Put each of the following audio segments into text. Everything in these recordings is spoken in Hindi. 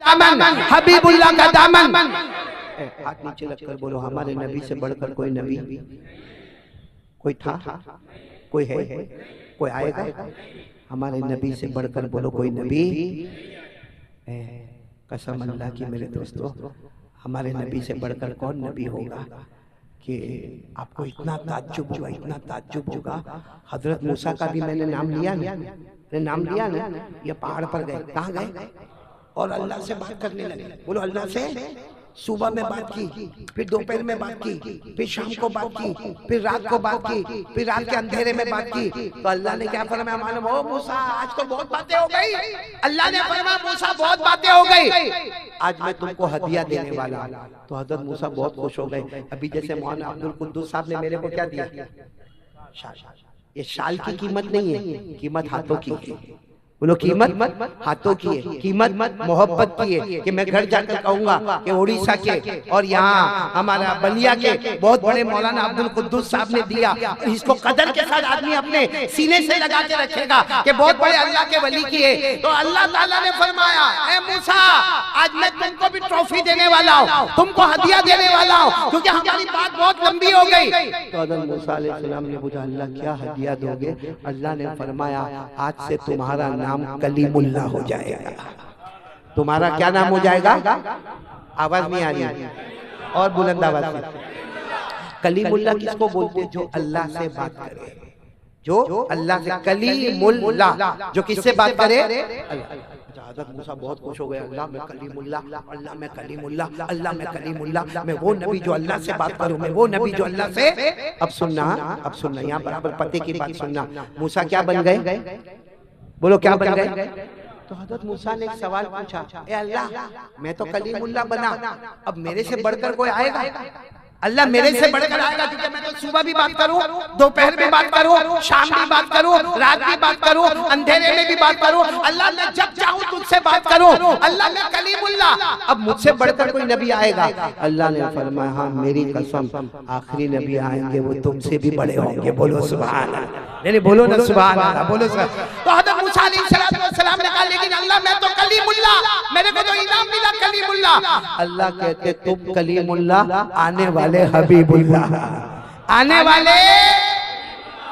दामन, हबीबुल्लाह का दामन। हाथ नीचे रखकर बोलो, हमारे नबी से बढ़कर कोई नबी कोई था, कोई है, कोई आएगा? हमारे नबी से बढ़कर बोलो कोई नबी। कसम अल्लाह की मेरे दोस्तों, हमारे नबी से बढ़कर कौन नबी होगा कि आपको इतना ताज्जुब होगा, इतना ताज्जुब होगा। हजरत मूसा का भी मैंने नाम लिया ना, नाम लिया ना, ये पहाड़ पर गए, कहाँ गए? और अल्लाह से बात करने लगे। बोलो अल्लाह से सुबह में बात की, फिर दोपहर में बात की, फिर शाम को बात की, फिर रात को बात की, फिर रात के अंधेरे में बात की। तो अल्लाह ने क्या फरमाया मालूम? ओ मूसा आज तो बहुत बातें हो गई। अल्लाह ने फरमाया मूसा बहुत बातें हो गई, आज मैं तुमको हदिया देने वाला हूं। तो हजरत मूसा बहुत खुश हो गए। अभी जैसे मौलाना अब्दुल कुद्दूस साहब ने मेरे को क्या दिया? ये शाल की कीमत नहीं है, कीमत हाथों की है। बोलो कीमत हाथों की है, कीमत मोहब्बत की है। कि मैं घर जाकर कहूंगा कि उड़ीसा के और यहाँ हमारा बलिया के बहुत बड़े मौलाना अब्दुल कुद्दूस साहब ने दिया, इसको कदर के साथ आदमी अपने सीने से लगा के रखेगा कि बहुत बड़े अल्लाह के वली की है। तो अल्लाह ताला ने फरमाया, ए मूसा आज मैं तुमको भी ट्रॉफी देने वाला हूँ, तुमको हदिया देने वाला हूँ, क्योंकि हमारी बात बहुत लंबी हो गई। तो हज़रत मूसा अलैहिस्सलाम ने पूछा अल्लाह क्या हदिया दोगे? अल्लाह ने फरमाया आज से तुम्हारा नाम कलीमुल्लाह हो जाएगा। तुम्हारा क्या नाम हो जाएगा? आवाज नहीं आ रही और बुलंद आवाज से। कलीमुल्लाह किसको बोलते? जो अल्लाह से बात करे, जो अल्लाह से। कलीमुल्लाह जो किससे बात करे? हज़रत मूसा बहुत खुश हो गए। अल्लाह में कलीमुल्लाह, अल्लाह में कलीमुल्लाह, अल्लाह में कलीमुल्लाह। मैं वो नबी जो अल्लाह से बात करूं, मैं वो नबी जो अल्लाह से। अब सुनना, अब सुनना, यहाँ बराबर पते की बात सुनना। मूसा क्या बन गए? बोलो क्या बन गए? तो हज़रत मूसा ने एक सवाल पूछा, ए अल्लाह मैं तो कलीमुल्लाह बना, अब मेरे से बढ़कर कोई आएगा? अल्लाह मेरे से बढ़कर आएगा? क्योंकि मैं तो सुबह भी बात करूं, दोपहर में बात करूं, शाम भी बात करूं, रात भी बात करूं, अंधेरे में भी बात करूं। अल्लाह मैं जब चाहूं तुझसे बात करूं। अल्लाह मैं कलीमुल्लाह, अब मुझसे बढ़कर कोई नबी आएगा? अल्लाह ने फरमाया हाँ मेरी कसम आखिरी नबी आएंगे वो तुमसे भी बड़े होंगे। बोलो सुभान अल्लाह। नहीं बोलो ना सुभान अल्लाह, बोलो। तो हज़रत मूसा अलैहिस्सलाम ने कहा लेकिन अल्लाह मैं तो कलीमुल्लाह, मेरे को तो इनाम मिला कलीमुल्लाह। अल्लाह कहते तुम कलीमुल्लाह, आने वाले हबीबुल्लाह, आने वाले।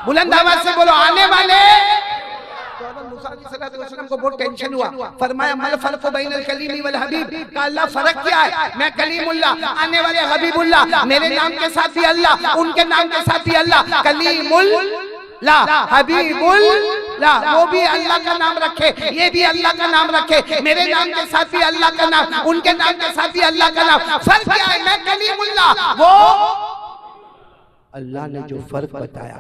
बुलंद आवाज से बोलो आने वाले। को बहुत टेंशन हुआ। फरमाया मल फर्क बैनल कलीमी वल हबीब, का अल्लाह फर्क क्या है? मैं कलीमुल्लाह, आने वाले हबीबुल्लाह, मेरे नाम के साथ भी अल्लाह, उनके नाम के साथ भी अल्लाह। कलीमुल्लाह, हबीबुल्लाह, वो भी अल्लाह का नाम रखे, ये भी अल्लाह का नाम रखे, मेरे नाम के साथ भी अल्लाह का नाम, उनके नाम के साथ भी अल्लाह का नाम। फर्क क्या है? मैं कलीमुल्लाह, वो अल्लाह ने जो फर्क बताया।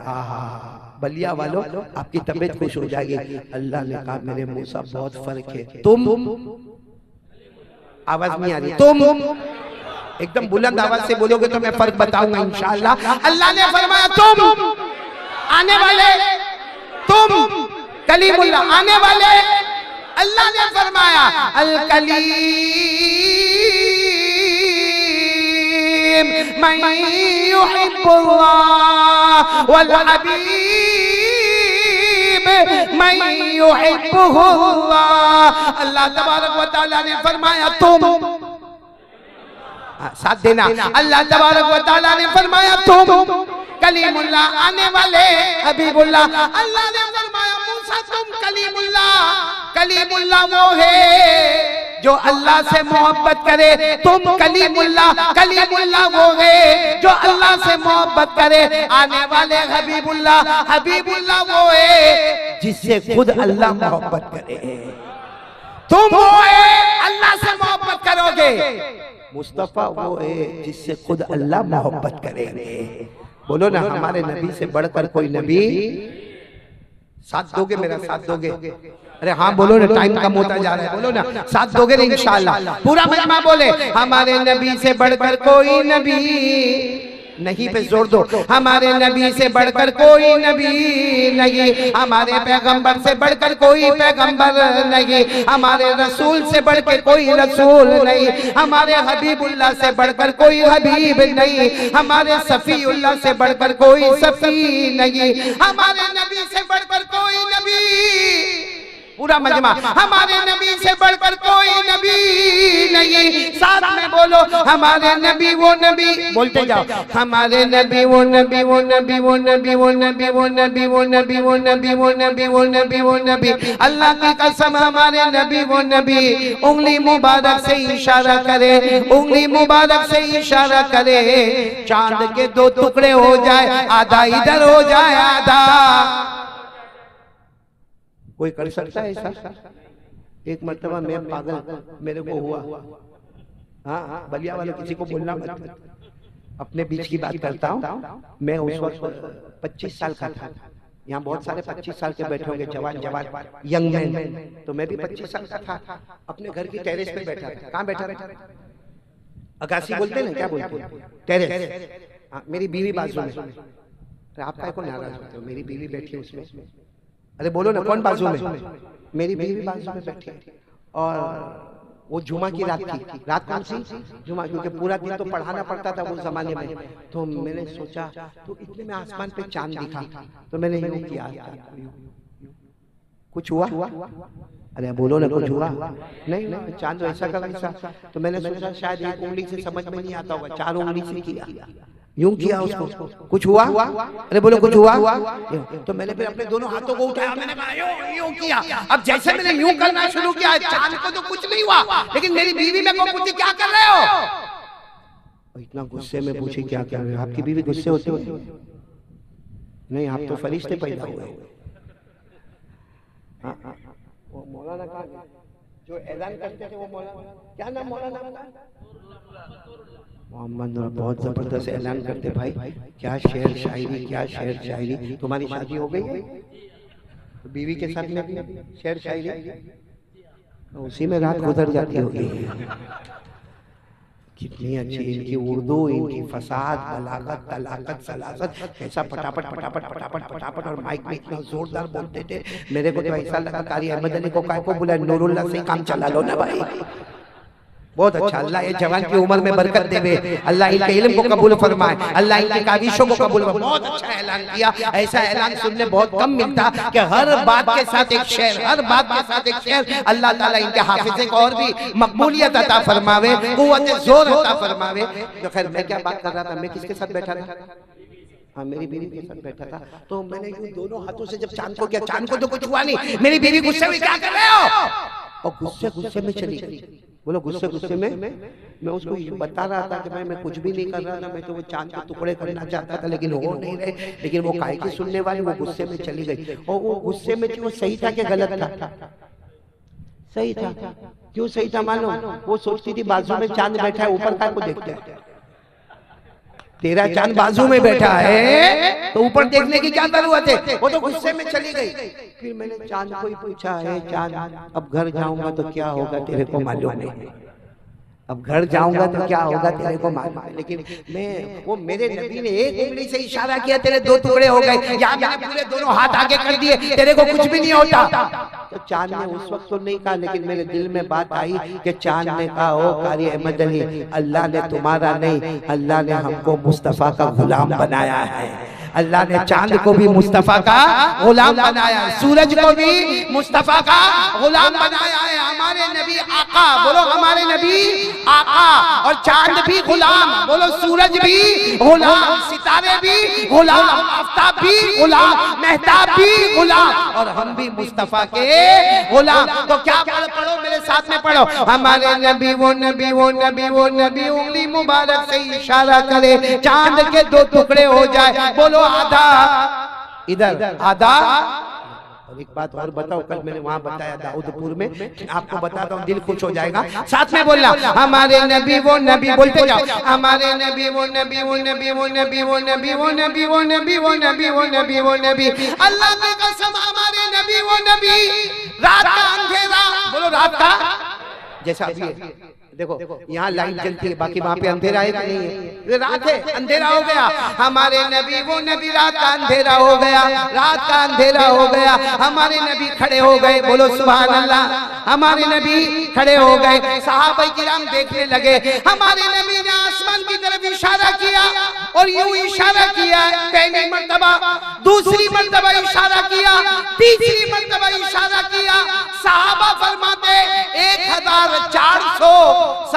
बलिया वालों आपकी तबीयत खुश हो जाएगी। अल्लाह ने कहा मेरे मूसा बहुत फर्क है। तुम, आवाज नहीं आ रही, तुम एकदम बुलंद आवाज से बोलोगे तो मैं फर्क बताऊंगा इंशाअल्लाह। अल्लाह ने फरमाया तुम आने वाले, तुम कलीमुल्लाह आने वाले। अल्लाह ने फरमाया अल कलीम मन युहिब्बुल्लाह वल हबीब मन युहिब्बुहुल्लाह। अल्लाह तबारक व तआला ने फरमाया तुम, साथ देना। अल्लाह तबारक व तआला ने फरमाया तुम कलीमुल्लाह, आने वाले हबीबुल्लाह। अल्लाह ने फरमाया मूसा तुम कलीमुल्लाह, कलीमुल्लाह वो है जो अल्लाह से मोहब्बत करे। तुम कलीमुल्लाह, कलीमुल्लाह वो है जो अल्लाह से मोहब्बत करे। आने वाले हबीबुल्लाह, हबीबुल्लाह वो है जिससे खुद अल्लाह मोहब्बत करे। तुम वो है अल्लाह से मोहब्बत करोगे, मुस्तफा वो है जिससे खुद अल्लाह मोहब्बत करेंगे। बोलो ना हमारे नबी से बढ़कर कोई नबी। साथ दोगे? मेरा साथ दोगे? अरे हाँ बोलो ना, टाइम कम होता जा रहा है। बोलो ना साथ दोगे ना इंशाअल्लाह। पूरा मजमा बोले हमारे नबी से बढ़कर कोई नबी नहीं, पे जोर दो। हमारे नबी से बढ़कर कोई नबी नहीं, हमारे पैगंबर से बढ़कर कोई पैगंबर नहीं, हमारे रसूल से बढ़कर कोई रसूल नहीं, हमारे हबीबुल्लाह से बढ़कर कोई हबीब नहीं, हमारे सफीउल्लाह से बढ़कर कोई सफी नहीं, हमारे नबी से बढ़कर कोई नबी। पूरा मजमा हमारे नबी से बढ़कर कोई नबी बोलो हमारे नबी वो नबी, बोलते जाओ हमारे नबी वो नबी वो नबी वो नबी वो नबी वो नबी वो नबी वो नबी वो नबी वो नबी वो नबी। अल्लाह की कसम हमारे नबी वो नबी। उंगली मुबारक से इशारा करे, उंगली मुबारक से इशारा करे, चांद के दो टुकड़े हो जाए, आधा इधर हो जाए आधा। कोई कर सकता है ऐसा? एक मर्तबा मैं पागल मेरे को हुआ, हाँ बलिया वाले किसी को बोलना मत, अपने बीच की बात करता हूँ। मैं उस वक्त 25 साल का था। यहाँ बहुत सारे 25 साल के बैठे होंगे, जवान जवान यंग मैन। तो मैं भी 25 साल का था, अपने घर की टेरेस पे बैठा था। कहाँ बैठा था? अगासी बोलते हैं ना, क्या बोलते हैं? टेरेस। हाँ, मेरी बीवी बाजू में। आप काय को नाराज होते हो? मेरी बीवी बैठी है उसमें। अरे बोलो ना, कौन बाजू में? मेरी बीवी बाजू में बैठी है। और वो जुमा की रात थी। रात कौन सी? जुमा, क्योंकि पूरा दिन तो पढ़ाना पड़ता था उस जमाने में। तो मैंने सोचा, तो इतने में आसमान पे चांद दिखा, तो मैंने यूं किया। कुछ हुआ? अरे बोलो ना, कुछ हुआ? नहीं नहीं, चांद ऐसा का वैसा। तो मैंने सोचा शायद एक उंगली से समझ में नहीं आता होगा, 4 उंगली से किया, यूं किया उसको। कुछ हुआ? अरे बोलो कुछ हुआ? तो मैंने फिर अपने दोनों हाथों को उठाया, मैंने कहा यूं किया। अब जैसे मैंने यूं करना शुरू किया, चांद को तो कुछ नहीं हुआ, लेकिन मेरी बीवी मेरे को पूछी क्या कर रहे हो? इतना गुस्से में पूछी क्या कर रहे हो? आपकी बीवी गुस्से होती है? नहीं, आप तो फरिश्ते पैदा हुए। वो मौलाना कहाँ गए जो ऐलान करते थे? वो मौलाना, क्या नाम मौलाना का? मोहम्मद नूर। बहुत जबरदस्त ऐलान करते भाई, क्या शेर शायरी, क्या शेर शायरी। तुम्हारी शादी हो गई है तो बीवी के साथ में भी शेर शायरी, उसी में रात गुजर जाती होगी। कितनी अच्छी इनकी उर्दू, इनकी फसाद, बलागत, तलाकत, सलासत, ऐसा फटाफट फटाफट फटाफट फटाफट। और माइक में इतना जोरदार बोलते थे, मेरे को तो ऐसा लगा कारी अहमद अली को काय को बुला, नूरुल्लाह से काम चला लो ना भाई। बहुत अच्छा। अल्लाह ये जवान की उम्र में बरकत देवे, अल्लाह इनके इल्म को कबूल फरमाए, अल्लाह इनकी काविशों को कबूल फरमाए। बहुत अच्छा ऐलान किया। ऐसा ऐलान सुनने बहुत कम मिलता कि हर बात के साथ एक शेर, हर बात के साथ एक शेर। अल्लाह ताला इनके हाफिज़े को और भी मकबूलियत अता फरमावे, कुव्वत जोर अता फरमावे। तो खैर मैं क्या बात कर रहा था, मैं किसके साथ बैठा था? हाँ, मेरी बीवी के साथ बैठा था। तो मैंने यूं दोनों हाथों से जब चांद को किया, चांद को तो कुछ हुआ नहीं। मेरी बीवी गुस्से में, क्या कर रहे हो? और गुस्से में चली गई। बोलो गुस्से में मैं उसको बता रहा था कि भाई मैं कुछ भी नहीं कर रहा था, मैं तो वो चांद के टुकड़े करना चाहता था, लेकिन हो नहीं रहे। लेकिन वो काहे की सुनने वाली, वो गुस्से में चली गई। और वो गुस्से में थी, वो सही था कि गलत था? सही था। क्यों सही था मालूम? वो सोचती थी बाजू में चांद बैठा है, ऊपर काय को देखते हैं? तेरा चांद बाजू में बैठा है तो ऊपर देखने की क्या जरूरत है? वो तो गुस्से में चली गई। फिर मैंने चांद को ही पूछा, है चांद अब घर जाऊंगा तो क्या होगा तेरे को मालूम है? अब घर जाऊंगा तो क्या होगा तेरे को मालूम है? लेकिन मैं, वो मेरे नबी ने एक उंगली से इशारा किया, तेरे 2 टुकड़े हो गए। या मैंने पूरे दोनों हाथ आगे कर दिए, तेरे को कुछ भी नहीं होता। तो चांद ने उस वक्त तो नहीं कहा, लेकिन मेरे दिल में बात आई कि चांद ने कहा, ओ कारी अहमद अली, अल्लाह ने तुम्हारा नहीं, अल्लाह ने हमको मुस्तफा का गुलाम बनाया है। अल्लाह ने चांद को भी मुस्तफा का गुलाम बनाया है, सूरज को भी मुस्तफा का गुलाम बनाया है। हमारे नबी आका, बोलो हमारे नबी आका। और चांद भी गुलाम, बोलो सूरज भी गुलाम, सितारे भी गुलाम, आफ्ताब भी गुलाम, मेहताब भी गुलाम, और हम भी मुस्तफा के गुलाम। तो क्या पढ़ो, मेरे साथ में पढ़ो, हमारे नबी वो नबी वो नबी वो नबी। उंगली मुबारक से इशारा करे, चांद के 2 टुकड़े हो जाए। बोलो आधा इधर, आधा। और एक बात और बताओ, कल मैंने वहां बताया दाऊदपुर में, आपको बताता हूँ, दिल खुश हो जाएगा। साथ में बोलना, हमारे नबी वो नबी, बोलते जाओ, हमारे नबी वो नबी वो नबी वो नबी वो नबी वो नबी वो नबी वो नबी वो नबी वो नबी। अल्लाह की कसम हमारे नबी वो नबी। रात का अंधेरा, बोलो रात का, जैसा अभी देखो यहाँ लाइट जलती है, बाकी वहाँ पे अंधेरा है कि नहीं है? रात है, अंधेरा हो गया। हमारे नबी वो नबी, रात का अंधेरा हो गया, रात का अंधेरा हो गया। हमारे नबी खड़े हो गए, बोलो सुभान अल्लाह। हमारे नबी खड़े हो गए, सहाबाए किराम देखने लगे। हमारे नबी ने आसमान की तरफ इशारा किया और यूं इशारा किया, पहली मर्तबा, दूसरी मर्तबा इशारा किया, तीसरी मर्तबा इशारा किया। सहाबा फरमाते 1400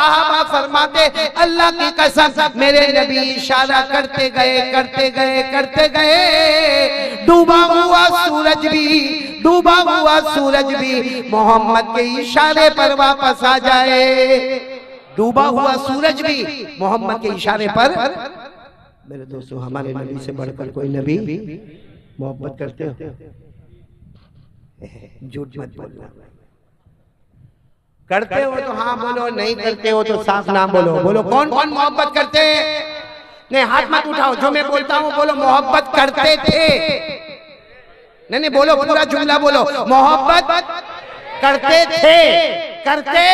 साहबा फरमाते अल्लाह की कसम मेरे नबी इशारा करते गए डूबा हुआ सूरज भी मोहम्मद के इशारे पर वापस आ जाए। डूबा हुआ सूरज भी मोहम्मद के इशारे पर। मेरे दोस्तों, हमारे नबी से बढ़कर कोई नबी मोहब्बत करते हो? झूठ मत बोलना। करते हो तो हाँ बोलो, नहीं करते हो तो साफ ना बोलो। बोलो कौन कौन मोहब्बत करते हैं? नहीं, हाथ मत उठाओ। जो मैं बोलता हूँ बोलो मोहब्बत करते थे। नहीं बोलो, पूरा जुमला बोलो। मोहब्बत करते थे, करते,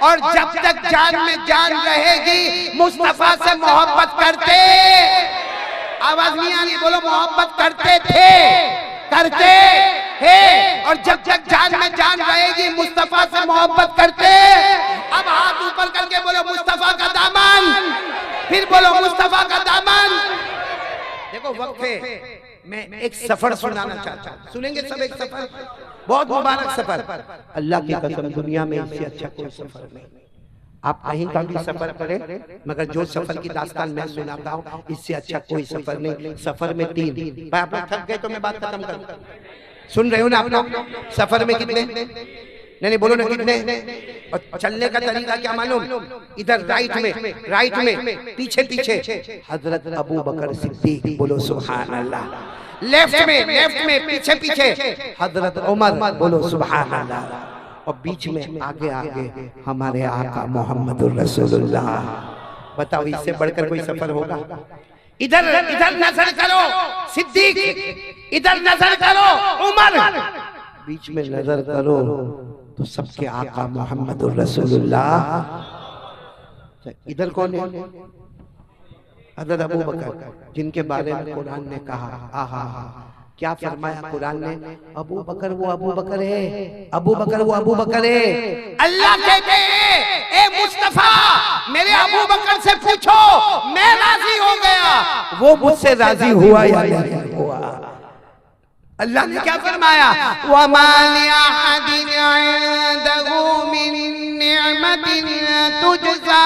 और जब तक जान में जान रहेगी मुस्तफा से मोहब्बत करते। आवाज नहीं आ रही? बोलो मोहब्बत करते थे, करते हैं, और जब तक जान में जान रहेगी मुस्तफा से मोहब्बत करते। अब हाथ ऊपर करके बोलो मुस्तफा का दामन, फिर बोलो मुस्तफा का दामन। देखो वक्त है, मैं एक सफर सुनाना चाहता हूँ। सुनेंगे सब? एक सफर, बहुत मुबारक सफर। अल्लाह की कसम दुनिया में इससे अच्छा कोई सफर नहीं। आप कहीं का भी सफर करें, मगर जो सफर की दास्तान मैं सुनाता हूँ इससे अच्छा कोई सफर नहीं। सफर में 3, आप लोग थक गए तो मैं बात खत्म करूँ। सुन रहे हो ना आप लोग? सफर में कितने? नहीं बोलो ना कितने। और चलने का तरीका क्या मालूम? इधर राइट में पीछे हजरत अबू बकर सिद्दीक, बोलो सुभान अल्लाह। लेफ्ट में पीछे हजरत उमर, बोलो सुभान अल्लाह। और बीच में आगे हमारे आका मोहम्मदुर रसूलुल्लाह। बताओ इससे बढ़कर कोई सफर होगा? इधर नजर करो सिद्दीक, इधर नजर करो उमर, बीच में नजर करो तो सबके आका मोहम्मदुर रसूलुल्लाह। इधर कौन है? हज़रत अबू बकर, जिनके बारे में कुरान ने कहा, आहा क्या फरमाया कुरान ने? अबू बकर वो अबू बकर है, अबू बकर वो अबू बकर है। अल्लाह कहते हैं ए मुस्तफा मेरे अबू बकर से पूछो मैं राजी हो गया, वो मुझसे राजी हुआ या नहीं हुआ? अल्लाह ने क्या फरमाया? वमा लिअहदिन इंदहु मिन निअमतिन तुजज़ा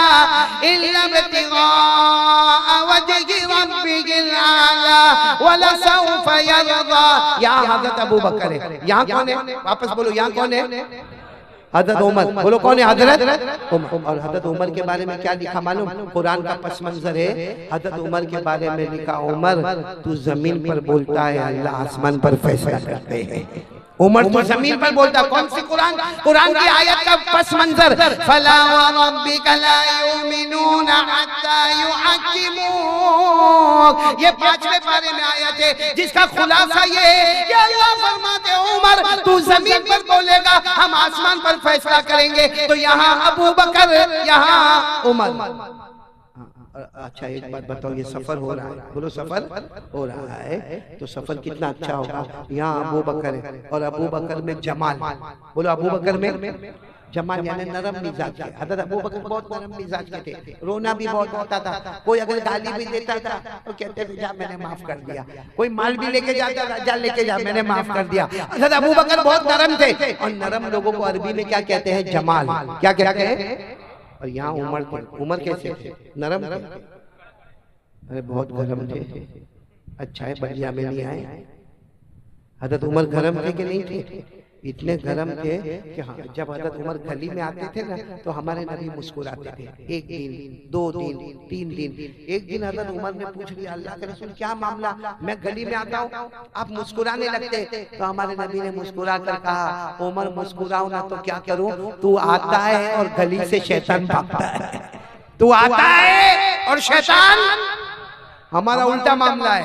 इल्ला इब्तिग़ाअ वजहि रब्बिहिल आला वलसौफ यरज़ा। यहाँ हज़रत अबू बकर है। यहाँ कौन है? वापस बोलो, यहाँ कौन है? हज़रत उमर। बोलो कौन है? हज़रत उमर। और हज़रत उमर के बारे में क्या लिखा मालूम? कुरान का पस मंजर है। हज़रत उमर के बारे में लिखा, उमर तू जमीन पर बोलता है, अल्लाह आसमान पर फैसला करते हैं। उमर तो जमीन पर बोलता। कौन सी कुरान? कुरान की आयत का पस मंजर, फला व रब्बिका ला युमिनूना हत्ता युहक्किमूक। ये 5वें पारे में आयत है जिसका खुलासा ये है कि अल्लाह फरमाते उमर तू जमीन पर बोलेगा, हम आसमान पर फैसला करेंगे। तो यहाँ अबू बकर, यहाँ उमर। अच्छा एक बात बताओ, ये सफर हो रहा है? बोलो सफर हो रहा है तो सफर कितना अच्छा होगा। यहाँ अबू बकर है और अबू बकर में जमाल। बोलो अबू बकर में जमाल यानी नरम मिजाज के। हज़रत अबू बकर बहुत नरम मिजाज के थे, रोना भी बहुत होता था। कोई अगर गाली भी देता था तो कहते थे जा मैंने माफ कर दिया। कोई माल भी लेके जाता था, जा लेके जा मैंने माफ कर दिया। हज़रत अबू बकर बहुत नरम थे। और नरम लोगों को अरबी में क्या कहते हैं? जमाल। क्या कहते हैं? और यहाँ उमर थे। उमर कैसे थे? नरम थे? अरे बहुत गरम थे। अच्छा है बढ़िया में नहीं आए। हज़रत उमर गरम थे कि नहीं थे? इतने गरम थे कि हाँ, जब हज़रत उमर गली में आते थे ना तो हमारे नबी मुस्कुराते थे। 1 दिन 2 दिन 3 दिन। एक दिन हज़रत उमर ने पूछ लिया, अल्लाह के रसूल क्या मामला, मैं गली में आता हूँ आप मुस्कुराने लगते। तो हमारे नबी ने मुस्कुरा कर कहा, उमर मुस्कुराओ ना तो क्या करूँ, तू आता है और गली से शैतान भागता है। तू आता है और शैतान, हमारा उल्टा मामला है।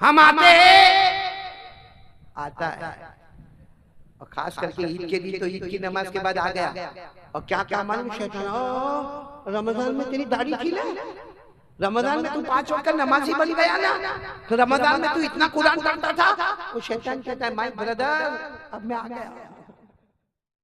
हम आते हैं, आता है। और खास करके ईद के लिए तो ईद की नमाज के बाद आ गया। और क्या क्या मालूम शैतान, रमजान में तेरी दाढ़ी थी ना, रमजान में तू 5 वक्त नमाजी बन गया ना, तो रमजान में तू इतना कुरान पढ़ता था। वो शैतान कहता है माय ब्रदर अब मैं आ गया।